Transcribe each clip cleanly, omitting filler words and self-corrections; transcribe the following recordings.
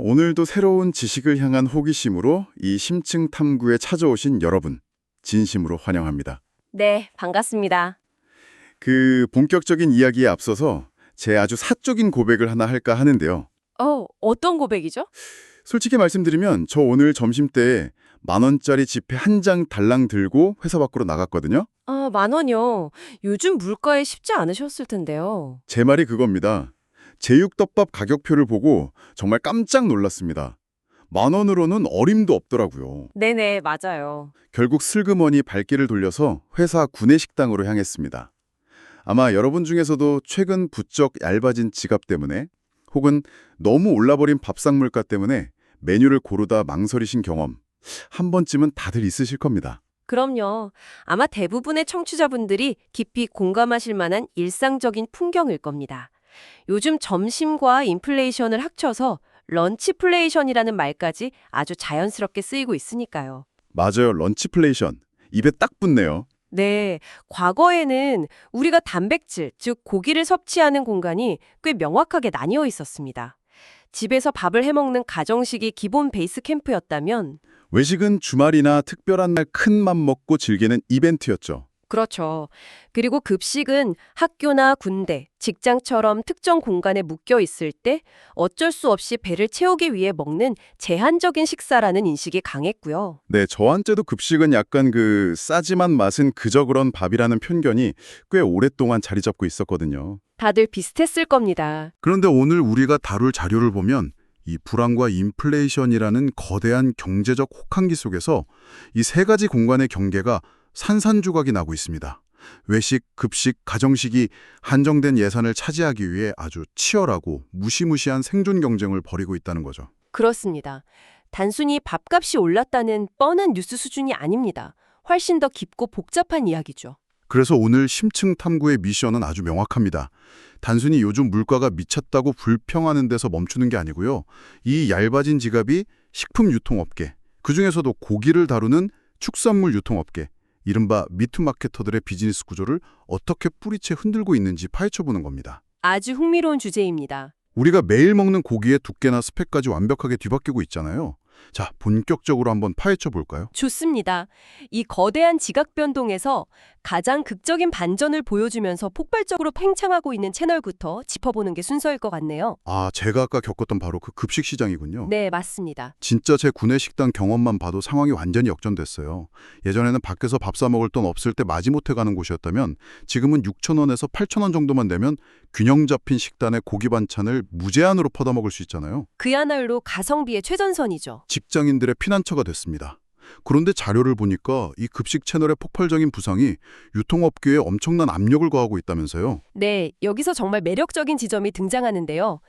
오늘도 새로운 지식을 향한 호기심으로 이 심층 탐구에 찾아오신 여러분, 진심으로 환영합니다. 네, 반갑습니다. 본격적인 이야기에 앞서서 제 아주 사적인 고백을 하나 할까 하는데요. 어떤 고백이죠? 솔직히 말씀드리면 저 오늘 점심때에 10,000원짜리 지폐 한 장 달랑 들고 회사 밖으로 나갔거든요. 10,000원이요. 요즘 물가에 쉽지 않으셨을 텐데요. 제 말이 그겁니다. 제육덮밥 가격표를 보고 정말 깜짝 놀랐습니다. 10,000원으로는 어림도 없더라고요. 네네, 맞아요. 결국 슬그머니 발길을 돌려서 회사 구내식당으로 향했습니다. 아마 여러분 중에서도 최근 부쩍 얇아진 지갑 때문에 혹은 너무 올라버린 밥상 물가 때문에 메뉴를 고르다 망설이신 경험 한 번쯤은 다들 있으실 겁니다. 그럼요. 아마 대부분의 청취자분들이 깊이 공감하실 만한 일상적인 풍경일 겁니다. 요즘 점심과 인플레이션을 합쳐서 런치플레이션이라는 말까지 아주 자연스럽게 쓰이고 있으니까요. 맞아요. 런치플레이션. 입에 딱 붙네요. 네, 과거에는 우리가 단백질, 즉 고기를 섭취하는 공간이 꽤 명확하게 나뉘어 있었습니다. 집에서 밥을 해먹는 가정식이 기본 베이스 캠프였다면 외식은 주말이나 특별한 날 큰 맘 먹고 즐기는 이벤트였죠. 그렇죠. 그리고 급식은 학교나 군대, 직장처럼 특정 공간에 묶여 있을 때 어쩔 수 없이 배를 채우기 위해 먹는 제한적인 식사라는 인식이 강했고요. 네, 저한테도 급식은 약간 싸지만 맛은 그저 그런 밥이라는 편견이 꽤 오랫동안 자리 잡고 있었거든요. 다들 비슷했을 겁니다. 그런데 오늘 우리가 다룰 자료를 보면 이 불황과 인플레이션이라는 거대한 경제적 혹한기 속에서 이 세 가지 공간의 경계가 산산조각이 나고 있습니다. 외식, 급식, 가정식이 한정된 예산을 차지하기 위해 아주 치열하고 무시무시한 생존 경쟁을 벌이고 있다는 거죠. 그렇습니다. 단순히 밥값이 올랐다는 뻔한 뉴스 수준이 아닙니다. 훨씬 더 깊고 복잡한 이야기죠. 그래서 오늘 심층 탐구의 미션은 아주 명확합니다. 단순히 요즘 물가가 미쳤다고 불평하는 데서 멈추는 게 아니고요. 이 얇아진 지갑이 식품 유통업계, 그중에서도 고기를 다루는 축산물 유통업계, 이른바 미투마케터들의 비즈니스 구조를 어떻게 뿌리채 흔들고 있는지 파헤쳐보는 겁니다. 아주 흥미로운 주제입니다. 우리가 매일 먹는 고기의 두께나 스펙까지 완벽하게 뒤바뀌고 있잖아요. 자, 본격적으로 한번 파헤쳐 볼까요? 좋습니다. 이 거대한 지각 변동에서 가장 극적인 반전을 보여주면서 폭발적으로 팽창하고 있는 채널부터 짚어보는 게 순서일 것 같네요. 아, 제가 아까 겪었던 바로 그 급식 시장이군요. 네, 맞습니다. 진짜 제 구내식당 경험만 봐도 상황이 완전히 역전됐어요. 예전에는 밖에서 밥 사 먹을 돈 없을 때 마지못해 가는 곳이었다면 지금은 6,000원에서 8,000원 정도만 내면 균형 잡힌 식단에 고기 반찬을 무제한으로 퍼다 먹을 수 있잖아요. 그야말로 가성비의 최전선이죠. 직장인들의 피난처가 됐습니다. 그런데 자료를 보니까 이 급식 채널의 폭발적인 부상이 유통업계에 엄청난 압력을 가하고 있다면서요. 네, 여기서 정말 매력적인 지점이 등장하는데요.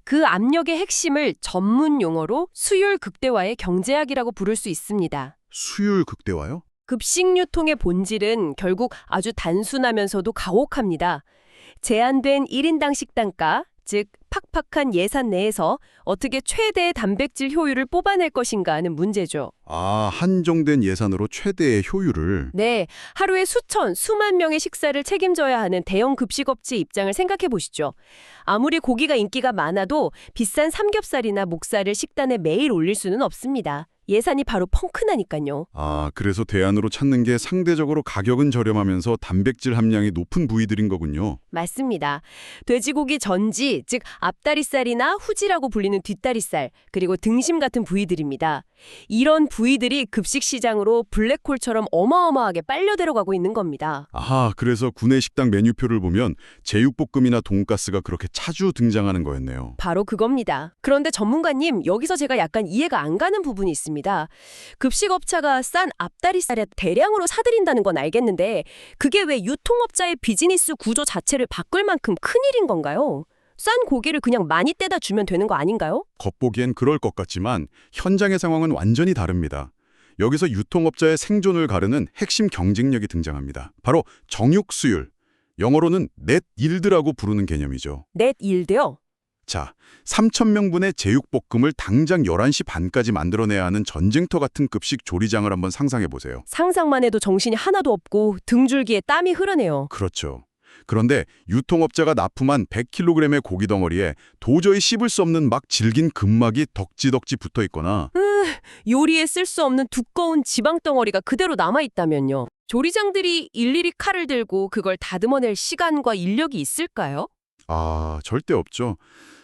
그 압력의 핵심을 전문 용어로 수율 극대화의 경제학이라고 부를 수 있습니다. 수율 극대화요? 급식 유통의 본질은 결국 아주 단순하면서도 가혹합니다. 제한된 1인당 식단가, 즉 팍팍한 예산 내에서 어떻게 최대의 단백질 효율을 뽑아낼 것인가 하는 문제죠. 아, 한정된 예산으로 최대의 효율을. 네, 하루에 수만 명의 식사를 책임져야 하는 대형 급식업체 입장을 생각해 보시죠. 아무리 고기가 인기가 많아도 비싼 삼겹살이나 목살을 식단에 매일 올릴 수는 없습니다. 예산이 바로 펑크나니까요. 아, 그래서 대안으로 찾는 게 상대적으로 가격은 저렴하면서 단백질 함량이 높은 부위들인 거군요. 맞습니다. 돼지고기 전지, 즉 앞다리살이나 후지라고 불리는 뒷다리살, 그리고 등심 같은 부위들입니다. 이런 부위들이 급식 시장으로 블랙홀처럼 어마어마하게 빨려 들어가고 있는 겁니다. 아하, 그래서 구내식당 메뉴표를 보면 제육볶음이나 돈가스가 그렇게 자주 등장하는 거였네요. 바로 그겁니다. 그런데 전문가님, 여기서 제가 약간 이해가 안 가는 부분이 있습니다. 급식업체가 싼 앞다리살에 대량으로 사들인다는 건 알겠는데 그게 왜 유통업자의 비즈니스 구조 자체를 바꿀 만큼 큰일인 건가요? 싼 고기를 그냥 많이 떼다 주면 되는 거 아닌가요? 겉보기엔 그럴 것 같지만 현장의 상황은 완전히 다릅니다. 여기서 유통업자의 생존을 가르는 핵심 경쟁력이 등장합니다. 바로 정육수율, 영어로는 net yield라고 부르는 개념이죠. 넷 일드요? 자, 3,000명분의 제육볶음을 당장 11시 반까지 만들어내야 하는 전쟁터 같은 급식 조리장을 한번 상상해 보세요. 상상만 해도 정신이 하나도 없고 등줄기에 땀이 흐르네요. 그렇죠. 그런데 유통업자가 납품한 100kg의 고기 덩어리에 도저히 씹을 수 없는 막 질긴 근막이 덕지덕지 붙어 있거나 요리에 쓸 수 없는 두꺼운 지방 덩어리가 그대로 남아있다면요. 조리장들이 일일이 칼을 들고 그걸 다듬어낼 시간과 인력이 있을까요? 절대 없죠.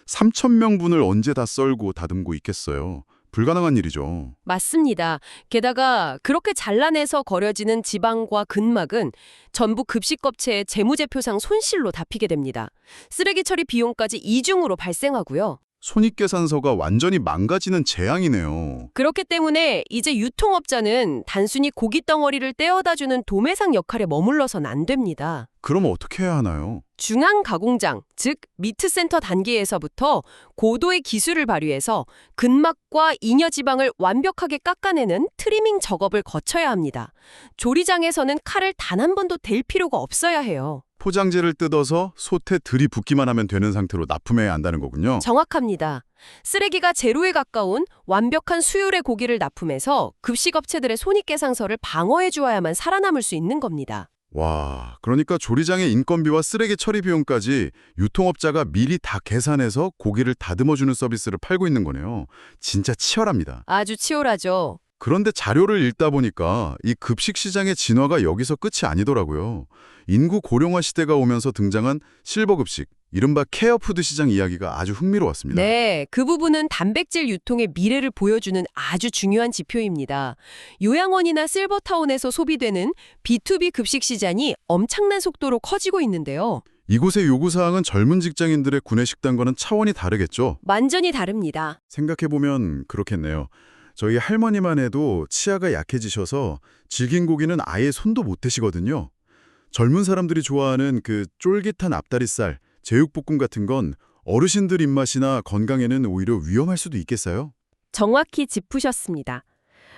3,000명분을 언제 다 썰고 다듬고 있겠어요. 불가능한 일이죠. 맞습니다. 게다가 그렇게 잘라내서 거려지는 지방과 근막은 전부 급식업체의 재무제표상 손실로 답히게 됩니다. 쓰레기 처리 비용까지 이중으로 발생하고요. 손익계산서가 완전히 망가지는 재앙이네요. 그렇기 때문에 이제 유통업자는 단순히 고기 덩어리를 떼어다주는 도매상 역할에 머물러선 안 됩니다. 그럼 어떻게 해야 하나요? 중앙 가공장, 즉 미트센터 단계에서부터 고도의 기술을 발휘해서 근막과 잉여 지방을 완벽하게 깎아내는 트리밍 작업을 거쳐야 합니다. 조리장에서는 칼을 단 한 번도 댈 필요가 없어야 해요. 포장재를 뜯어서 솥에 들이붓기만 하면 되는 상태로 납품해야 한다는 거군요. 정확합니다. 쓰레기가 제로에 가까운 완벽한 수율의 고기를 납품해서 급식업체들의 손익계상서를 방어해 주어야만 살아남을 수 있는 겁니다. 와, 그러니까 조리장의 인건비와 쓰레기 처리 비용까지 유통업자가 미리 다 계산해서 고기를 다듬어주는 서비스를 팔고 있는 거네요. 진짜 치열합니다. 아주 치열하죠. 그런데 자료를 읽다 보니까 이 급식 시장의 진화가 여기서 끝이 아니더라고요. 인구 고령화 시대가 오면서 등장한 실버 급식, 이른바 케어푸드 시장 이야기가 아주 흥미로웠습니다. 네, 그 부분은 단백질 유통의 미래를 보여주는 아주 중요한 지표입니다. 요양원이나 실버타운에서 소비되는 B2B 급식 시장이 엄청난 속도로 커지고 있는데요. 이곳의 요구사항은 젊은 직장인들의 구내식당과는 차원이 다르겠죠? 완전히 다릅니다. 생각해보면 그렇겠네요. 저희 할머니만 해도 치아가 약해지셔서 질긴 고기는 아예 손도 못 대시거든요. 젊은 사람들이 좋아하는 그 쫄깃한 앞다리살, 제육볶음 같은 건 어르신들 입맛이나 건강에는 오히려 위험할 수도 있겠어요? 정확히 짚으셨습니다.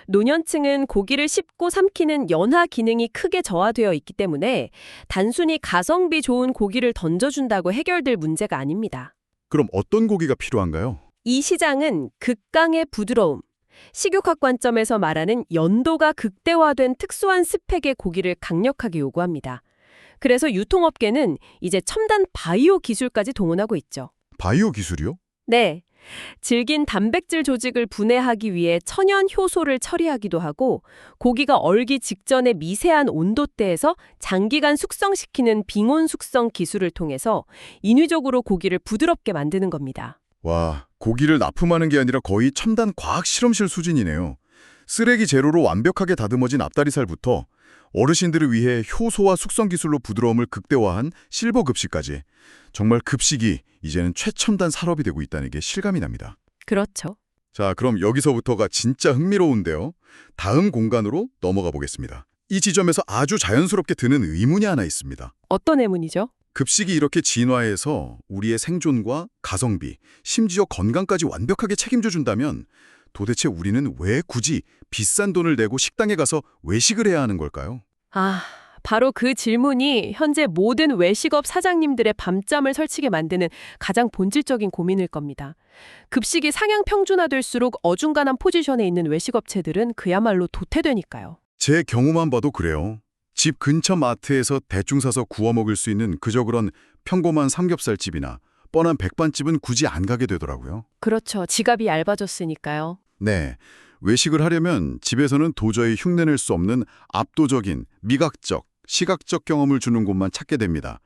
노년층은 고기를 씹고 삼키는 연화 기능이 크게 저하되어 있기 때문에 단순히 가성비 좋은 고기를 던져준다고 해결될 문제가 아닙니다. 그럼 어떤 고기가 필요한가요? 이 시장은 극강의 부드러움, 식욕학 관점에서 말하는 연도가 극대화된 특수한 스펙의 고기를 강력하게 요구합니다. 그래서 유통업계는 이제 첨단 바이오 기술까지 동원하고 있죠. 바이오 기술이요? 네. 질긴 단백질 조직을 분해하기 위해 천연 효소를 처리하기도 하고 고기가 얼기 직전의 미세한 온도대에서 장기간 숙성시키는 빙온 숙성 기술을 통해서 인위적으로 고기를 부드럽게 만드는 겁니다. 와, 고기를 납품하는 게 아니라 거의 첨단 과학 실험실 수준이네요. 쓰레기 제로로 완벽하게 다듬어진 앞다리살부터 어르신들을 위해 효소와 숙성 기술로 부드러움을 극대화한 실버 급식까지 정말 급식이 이제는 최첨단 산업이 되고 있다는 게 실감이 납니다. 그렇죠. 자, 그럼 여기서부터가 진짜 흥미로운데요. 다음 공간으로 넘어가 보겠습니다. 이 지점에서 아주 자연스럽게 드는 의문이 하나 있습니다. 어떤 의문이죠? 급식이 이렇게 진화해서 우리의 생존과 가성비, 심지어 건강까지 완벽하게 책임져 준다면 도대체 우리는 왜 굳이 비싼 돈을 내고 식당에 가서 외식을 해야 하는 걸까요? 바로 그 질문이 현재 모든 외식업 사장님들의 밤잠을 설치게 만드는 가장 본질적인 고민일 겁니다. 급식이 상향 평준화될수록 어중간한 포지션에 있는 외식업체들은 그야말로 도태되니까요. 제 경우만 봐도 그래요. 집 근처 마트에서 대충 사서 구워 먹을 수 있는 그저 그런 평범한 삼겹살집이나 뻔한 백반집은 굳이 안 가게 되더라고요. 그렇죠. 지갑이 얇아졌으니까요. 네, 외식을 하려면 집에서는 도저히 흉내낼 수 없는 압도적인 미각적, 시각적 경험을 주는 곳만 찾게 됩니다.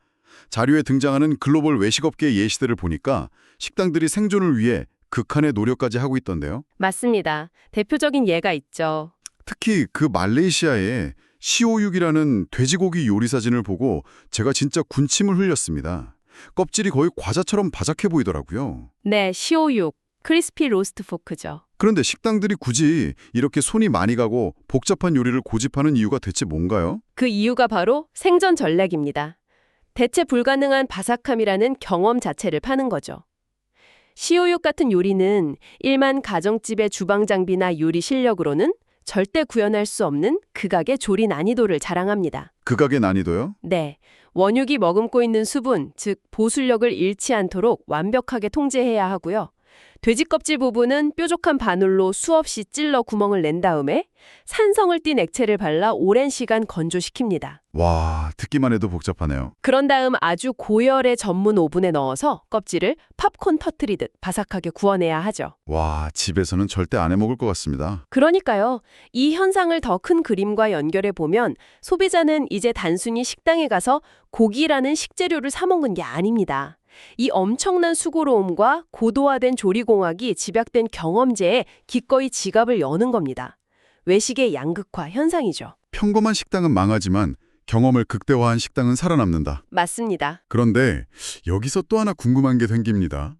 자료에 등장하는 글로벌 외식업계의 예시들을 보니까 식당들이 생존을 위해 극한의 노력까지 하고 있던데요. 맞습니다. 대표적인 예가 있죠. 특히 그 말레이시아의 시오육이라는 돼지고기 요리 사진을 보고 제가 진짜 군침을 흘렸습니다. 껍질이 거의 과자처럼 바삭해 보이더라고요. 네, 시오육, 크리스피 로스트 포크죠. 그런데 식당들이 굳이 이렇게 손이 많이 가고 복잡한 요리를 고집하는 이유가 대체 뭔가요? 그 이유가 바로 생존 전략입니다. 대체 불가능한 바삭함이라는 경험 자체를 파는 거죠. 시오육 같은 요리는 일반 가정집의 주방 장비나 요리 실력으로는 절대 구현할 수 없는 극악의 조리 난이도를 자랑합니다. 극악의 난이도요? 네, 원육이 머금고 있는 수분, 즉 보술력을 잃지 않도록 완벽하게 통제해야 하고요. 돼지 껍질 부분은 뾰족한 바늘로 수없이 찔러 구멍을 낸 다음에 산성을 띤 액체를 발라 오랜 시간 건조시킵니다. 와, 듣기만 해도 복잡하네요. 그런 다음 아주 고열의 전문 오븐에 넣어서 껍질을 팝콘 터트리듯 바삭하게 구워내야 하죠. 와, 집에서는 절대 안 해먹을 것 같습니다. 그러니까요. 이 현상을 더 큰 그림과 연결해 보면 소비자는 이제 단순히 식당에 가서 고기라는 식재료를 사 먹는 게 아닙니다. 이 엄청난 수고로움과 고도화된 조리공학이 집약된 경험제에 기꺼이 지갑을 여는 겁니다. 외식의 양극화 현상이죠. 평범한 식당은 망하지만 경험을 극대화한 식당은 살아남는다. 맞습니다. 그런데 여기서 또 하나 궁금한 게 생깁니다.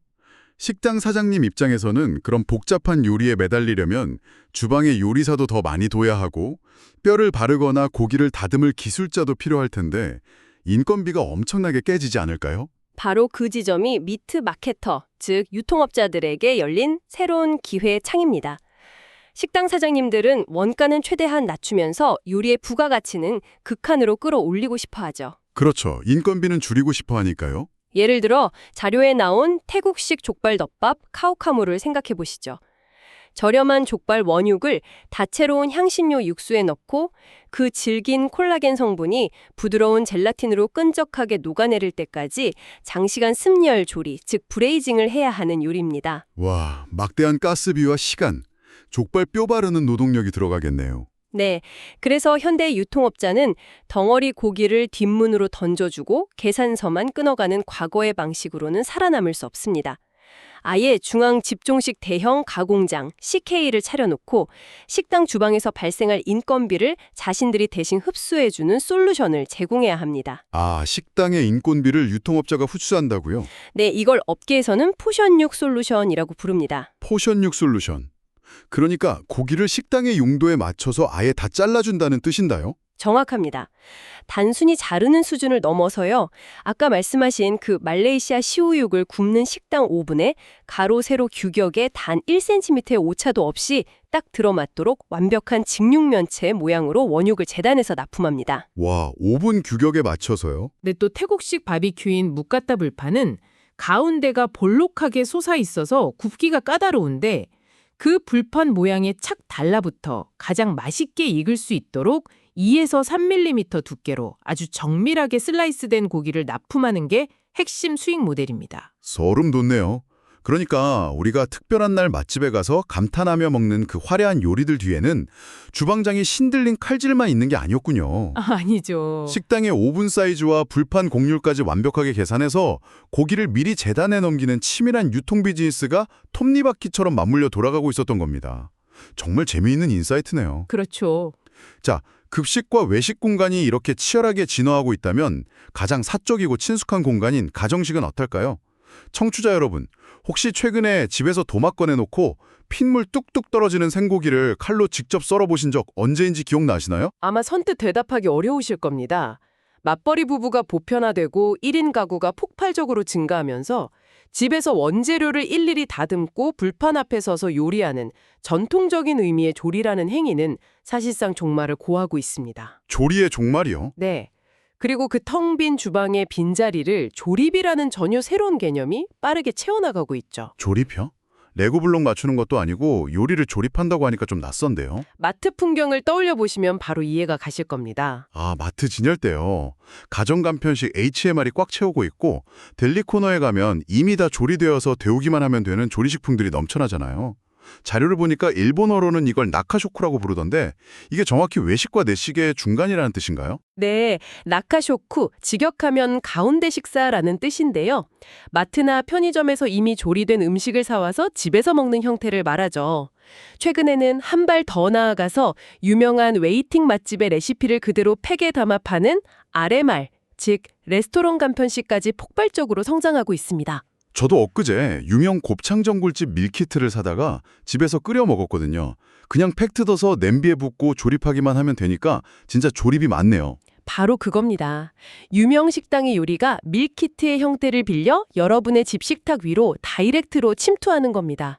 식당 사장님 입장에서는 그런 복잡한 요리에 매달리려면 주방에 요리사도 더 많이 둬야 하고 뼈를 바르거나 고기를 다듬을 기술자도 필요할 텐데 인건비가 엄청나게 깨지지 않을까요? 바로 그 지점이 미트 마케터, 즉 유통업자들에게 열린 새로운 기회의 창입니다. 식당 사장님들은 원가는 최대한 낮추면서 요리의 부가가치는 극한으로 끌어올리고 싶어 하죠. 그렇죠. 인건비는 줄이고 싶어 하니까요. 예를 들어 자료에 나온 태국식 족발덮밥 카오카무를 생각해 보시죠. 저렴한 족발 원육을 다채로운 향신료 육수에 넣고 그 질긴 콜라겐 성분이 부드러운 젤라틴으로 끈적하게 녹아내릴 때까지 장시간 습열 조리, 즉 브레이징을 해야 하는 요리입니다. 와, 막대한 가스비와 시간, 족발 뼈 바르는 노동력이 들어가겠네요. 네, 그래서 현대 유통업자는 덩어리 고기를 뒷문으로 던져주고 계산서만 끊어가는 과거의 방식으로는 살아남을 수 없습니다. 아예 중앙 집중식 대형 가공장 CK를 차려놓고 식당 주방에서 발생할 인건비를 자신들이 대신 흡수해주는 솔루션을 제공해야 합니다. 아, 식당의 인건비를 유통업자가 흡수한다고요? 네, 이걸 업계에서는 포션육 솔루션이라고 부릅니다. 포션육 솔루션. 그러니까 고기를 식당의 용도에 맞춰서 아예 다 잘라준다는 뜻인가요? 정확합니다. 단순히 자르는 수준을 넘어서요. 아까 말씀하신 그 말레이시아 시우육을 굽는 식당 오븐에 가로 세로 규격에 단 1cm의 오차도 없이 딱 들어맞도록 완벽한 직육면체 모양으로 원육을 재단해서 납품합니다. 와, 오븐 규격에 맞춰서요? 근데 또 태국식 바비큐인 무까타 불판은 가운데가 볼록하게 솟아 있어서 굽기가 까다로운데 그 불판 모양에 착 달라붙어 가장 맛있게 익을 수 있도록 2에서 3mm 두께로 아주 정밀하게 슬라이스된 고기를 납품하는 게 핵심 수익 모델입니다. 소름 돋네요. 그러니까 우리가 특별한 날 맛집에 가서 감탄하며 먹는 그 화려한 요리들 뒤에는 주방장이 신들린 칼질만 있는 게 아니었군요. 아니죠. 식당의 오븐 사이즈와 불판 곡률까지 완벽하게 계산해서 고기를 미리 재단에 넘기는 치밀한 유통 비즈니스가 톱니바퀴처럼 맞물려 돌아가고 있었던 겁니다. 정말 재미있는 인사이트네요. 그렇죠. 자, 급식과 외식 공간이 이렇게 치열하게 진화하고 있다면 가장 사적이고 친숙한 공간인 가정식은 어떨까요? 청취자 여러분, 혹시 최근에 집에서 도막 꺼내놓고 핏물 뚝뚝 떨어지는 생고기를 칼로 직접 썰어보신 적 언제인지 기억나시나요? 아마 선뜻 대답하기 어려우실 겁니다. 맞벌이 부부가 보편화되고 1인 가구가 폭발적으로 증가하면서 집에서 원재료를 일일이 다듬고 불판 앞에 서서 요리하는 전통적인 의미의 조리라는 행위는 사실상 종말을 고하고 있습니다. 조리의 종말이요? 네. 그리고 그 텅 빈 주방의 빈자리를 조립이라는 전혀 새로운 개념이 빠르게 채워나가고 있죠. 조립이요? 레고 블록 맞추는 것도 아니고 요리를 조립한다고 하니까 좀 낯선데요. 마트 풍경을 떠올려 보시면 바로 이해가 가실 겁니다. 아, 마트 진열 때요. 가정 간편식 HMR이 꽉 채우고 있고 델리 코너에 가면 이미 다 조리되어서 데우기만 하면 되는 조리식품들이 넘쳐나잖아요. 자료를 보니까 일본어로는 이걸 나카쇼쿠라고 부르던데 이게 정확히 외식과 내식의 중간이라는 뜻인가요? 네, 나카쇼쿠, 직역하면 가운데 식사라는 뜻인데요. 마트나 편의점에서 이미 조리된 음식을 사와서 집에서 먹는 형태를 말하죠. 최근에는 한 발 더 나아가서 유명한 웨이팅 맛집의 레시피를 그대로 팩에 담아 파는 RMR, 즉 레스토랑 간편식까지 폭발적으로 성장하고 있습니다. 저도 엊그제 유명 곱창전골집 밀키트를 사다가 집에서 끓여 먹었거든요. 그냥 팩 뜯어서 냄비에 붓고 조립하기만 하면 되니까 진짜 조립이 많네요. 바로 그겁니다. 유명 식당의 요리가 밀키트의 형태를 빌려 여러분의 집 식탁 위로 다이렉트로 침투하는 겁니다.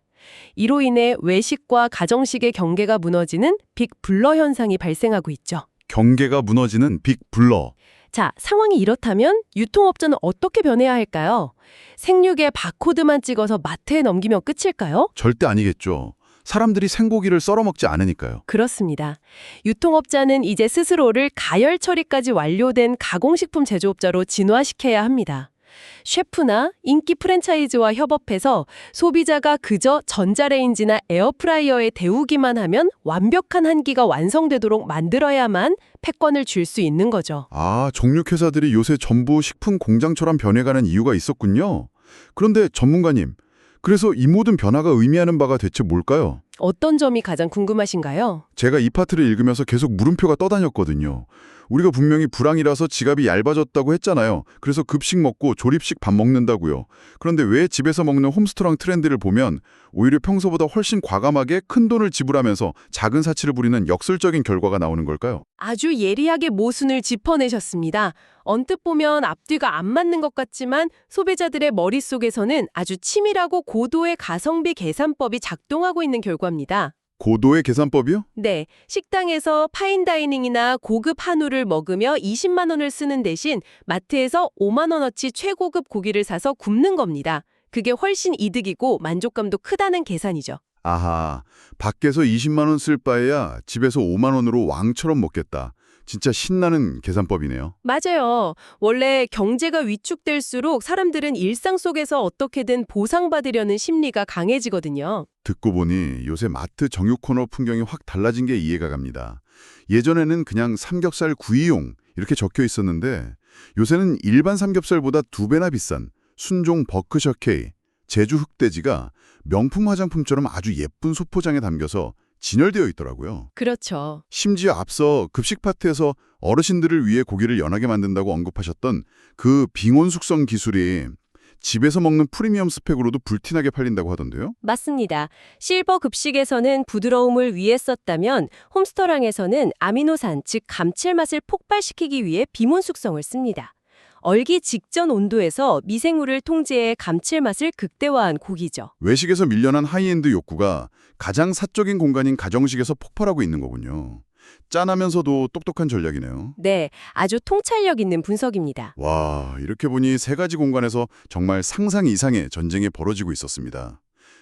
이로 인해 외식과 가정식의 경계가 무너지는 빅 블러 현상이 발생하고 있죠. 경계가 무너지는 빅 블러. 자, 상황이 이렇다면 유통업자는 어떻게 변해야 할까요? 생육에 바코드만 찍어서 마트에 넘기면 끝일까요? 절대 아니겠죠. 사람들이 생고기를 썰어 먹지 않으니까요. 그렇습니다. 유통업자는 이제 스스로를 가열 처리까지 완료된 가공식품 제조업자로 진화시켜야 합니다. 셰프나 인기 프랜차이즈와 협업해서 소비자가 그저 전자레인지나 에어프라이어에 데우기만 하면 완벽한 한 끼가 완성되도록 만들어야만 패권을 줄 수 있는 거죠. 아, 정육회사들이 요새 전부 식품 공장처럼 변해가는 이유가 있었군요. 그런데 전문가님, 그래서 이 모든 변화가 의미하는 바가 대체 뭘까요? 어떤 점이 가장 궁금하신가요? 제가 이 파트를 읽으면서 계속 물음표가 떠다녔거든요. 우리가 분명히 불황이라서 지갑이 얇아졌다고 했잖아요. 그래서 급식 먹고 조립식 밥 먹는다고요. 그런데 왜 집에서 먹는 홈스토랑 트렌드를 보면 오히려 평소보다 훨씬 과감하게 큰 돈을 지불하면서 작은 사치를 부리는 역설적인 결과가 나오는 걸까요? 아주 예리하게 모순을 짚어내셨습니다. 언뜻 보면 앞뒤가 안 맞는 것 같지만 소비자들의 머릿속에서는 아주 치밀하고 고도의 가성비 계산법이 작동하고 있는 결과입니다. 고도의 계산법이요? 네, 식당에서 파인다이닝이나 고급 한우를 먹으며 20만 원을 쓰는 대신 마트에서 5만 원어치 최고급 고기를 사서 굽는 겁니다. 그게 훨씬 이득이고 만족감도 크다는 계산이죠. 아하, 밖에서 20만 원 쓸 바에야 집에서 5만 원으로 왕처럼 먹겠다. 진짜 신나는 계산법이네요. 맞아요. 원래 경제가 위축될수록 사람들은 일상 속에서 어떻게든 보상받으려는 심리가 강해지거든요. 듣고 보니 요새 마트 정육 코너 풍경이 확 달라진 게 이해가 갑니다. 예전에는 그냥 삼겹살 구이용 이렇게 적혀 있었는데 요새는 일반 삼겹살보다 2배나 비싼 순종 버크셔 K, 제주 흑돼지가 명품 화장품처럼 아주 예쁜 소포장에 담겨서 진열되어 있더라고요. 그렇죠. 심지어 앞서 급식 파트에서 어르신들을 위해 고기를 연하게 만든다고 언급하셨던 그 빙온 숙성 기술이 집에서 먹는 프리미엄 스펙으로도 불티나게 팔린다고 하던데요. 맞습니다. 실버 급식에서는 부드러움을 위해 썼다면 홈스토랑에서는 아미노산, 즉 감칠맛을 폭발시키기 위해 비몬 숙성을 씁니다. 얼기 직전 온도에서 미생물을 통제해 감칠맛을 극대화한 고기죠. 외식에서 밀려난 하이엔드 욕구가 가장 사적인 공간인 가정식에서 폭발하고 있는 거군요. 짠하면서도 똑똑한 전략이네요. 네, 아주 통찰력 있는 분석입니다. 와, 이렇게 보니 세 가지 공간에서 정말 상상 이상의 전쟁이 벌어지고 있었습니다.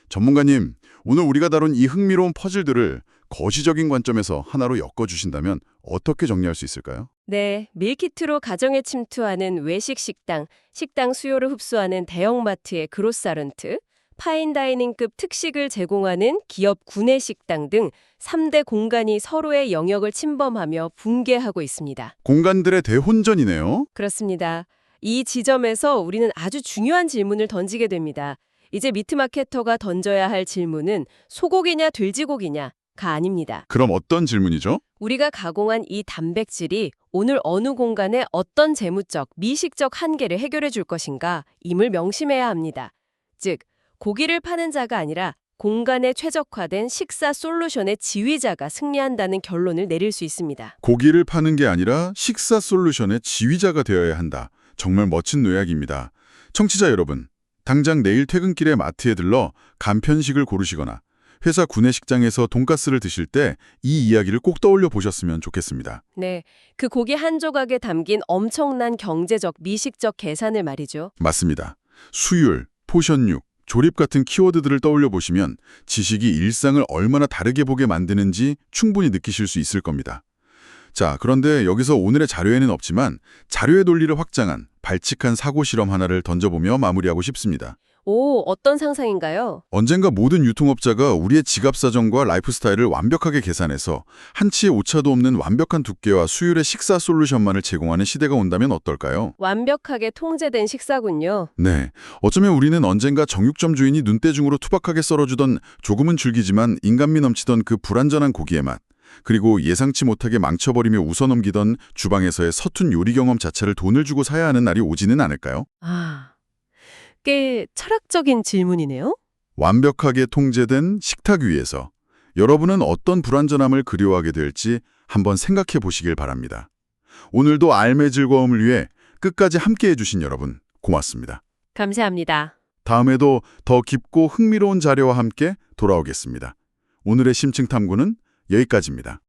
전문가님, 오늘 우리가 다룬 이 흥미로운 퍼즐들을 거시적인 관점에서 하나로 엮어주신다면 어떻게 정리할 수 있을까요? 네, 밀키트로 가정에 침투하는 외식 식당, 식당 수요를 흡수하는 대형마트의 그로사런트, 파인다이닝급 특식을 제공하는 기업 구내식당 등 3대 공간이 서로의 영역을 침범하며 붕괴하고 있습니다. 공간들의 대혼전이네요. 그렇습니다. 이 지점에서 우리는 아주 중요한 질문을 던지게 됩니다. 이제 미트마케터가 던져야 할 질문은 소고기냐 돼지고기냐가 아닙니다. 그럼 어떤 질문이죠? 우리가 가공한 이 단백질이 오늘 어느 공간에 어떤 재무적, 미식적 한계를 해결해 줄 것인가 임을 명심해야 합니다. 즉, 고기를 파는 자가 아니라 공간에 최적화된 식사 솔루션의 지휘자가 승리한다는 결론을 내릴 수 있습니다. 고기를 파는 게 아니라 식사 솔루션의 지휘자가 되어야 한다. 정말 멋진 요약입니다. 청취자 여러분, 당장 내일 퇴근길에 마트에 들러 간편식을 고르시거나 회사 구내식장에서 돈가스를 드실 때 이 이야기를 꼭 떠올려 보셨으면 좋겠습니다. 네, 그 고기 한 조각에 담긴 엄청난 경제적, 미식적 계산을 말이죠. 맞습니다. 수율, 포션육, 조립 같은 키워드들을 떠올려 보시면 지식이 일상을 얼마나 다르게 보게 만드는지 충분히 느끼실 수 있을 겁니다. 자, 그런데 여기서 오늘의 자료에는 없지만 자료의 논리를 확장한 발칙한 사고 실험 하나를 던져보며 마무리하고 싶습니다. 오, 어떤 상상인가요? 언젠가 모든 유통업자가 우리의 지갑 사정과 라이프 스타일을 완벽하게 계산해서 한치의 오차도 없는 완벽한 두께와 수율의 식사 솔루션만을 제공하는 시대가 온다면 어떨까요? 완벽하게 통제된 식사군요. 네, 어쩌면 우리는 언젠가 정육점 주인이 눈대중으로 투박하게 썰어주던 조금은 줄기지만 인간미 넘치던 그 불완전한 고기의 맛, 그리고 예상치 못하게 망쳐버리며 웃어넘기던 주방에서의 서툰 요리 경험 자체를 돈을 주고 사야 하는 날이 오지는 않을까요? 꽤 철학적인 질문이네요. 완벽하게 통제된 식탁 위에서 여러분은 어떤 불완전함을 그리워하게 될지 한번 생각해 보시길 바랍니다. 오늘도 삶의 즐거움을 위해 끝까지 함께해 주신 여러분 고맙습니다. 감사합니다. 다음에도 더 깊고 흥미로운 자료와 함께 돌아오겠습니다. 오늘의 심층 탐구는 여기까지입니다.